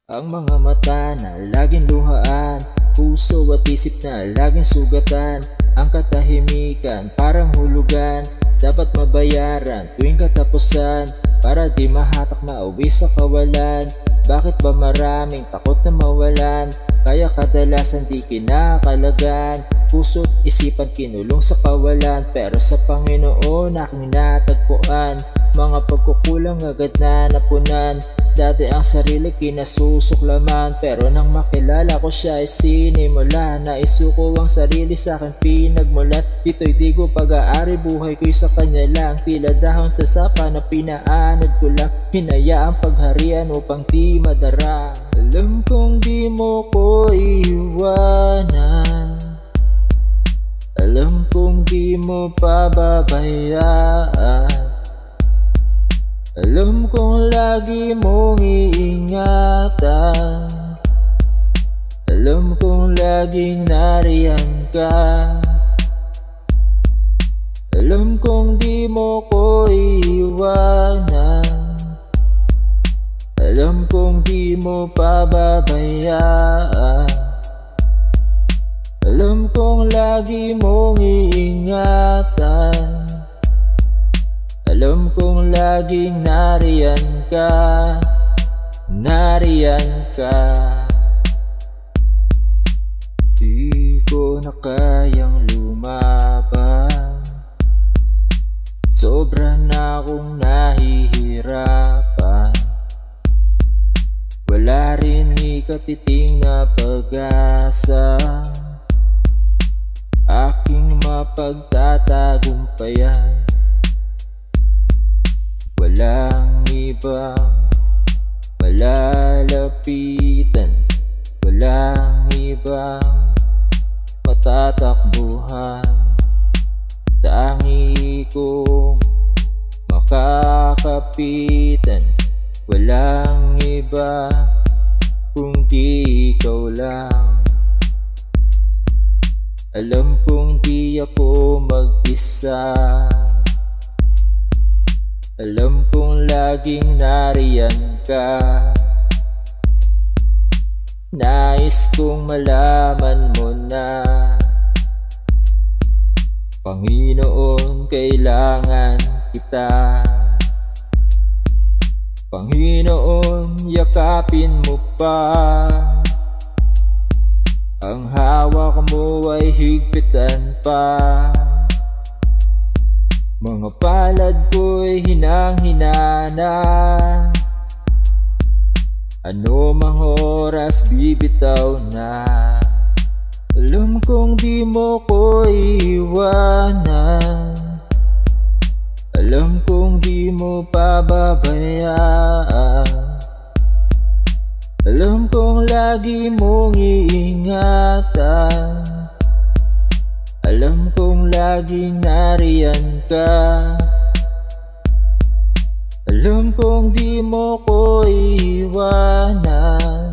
Ang mga mata na laging luhaan, puso at isip na laging sugatan. Ang katahimikan parang hulugan, dapat mabayaran tuwing katapusan. Para di mahatak na uwi sa kawalan, bakit ba maraming takot na mawalan? Kaya kadalasan di kinakalagan, puso't isipan kinulong sa kawalan. Pero sa Panginoon aking natagpuan, mga pagkukulang agad na napunan. Dati ang sarili kinasusuklaman, pero nang makilala ko siya ay sinimula. Naisuko ang sarili sa akin pinagmulan, dito'y di ko pag-aari, buhay ko'y sa kanya lang. Tila dahon sa sapa na pinaanod ko lang, hinayaang pagharian upang di madara. Alam kong di mo ko iiwanan, alam kong di mo pababayaan, alam kong lagi mong iingatan, alam kong laging nariyan ka. Alam kong di mo ko iiwanan, alam kong di mo pababayaan, alam kong lagi mong iingatan, alam kong laging nariyan ka, nariyan ka. Di ko na kayang lumaban, sobra na akong nahihirapan. Wala rin ikatiting na pag-asa, aking mapagtatagumpayan. Walang ibang malalapitan, walang ibang matatakbuhan. Tangi kong makakapitan, walang iba kung di ikaw lang. Alam kong di ako mag-isa, alam kong laging nariyan ka. Nais kong malaman mo na, Panginoon, kailangan kita. Panginoon, yakapin mo pa, ang hawak mo ay higpitan pa. Mga palad ko'y hinang-hinana, ano mang oras bibitaw na. Alam kong di mo ko iiwanan, alam kong di mo pababayaan, alam kong lagi mong iingatan, alam kong laging nariyan ka. Alam kong di mo ko iiwanan,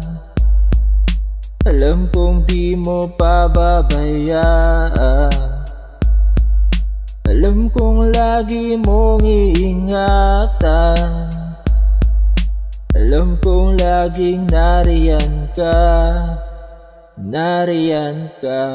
alam kong di mo pababayaan, alam kong lagi mong iingatan, alam kong laging nariyan ka, nariyan ka.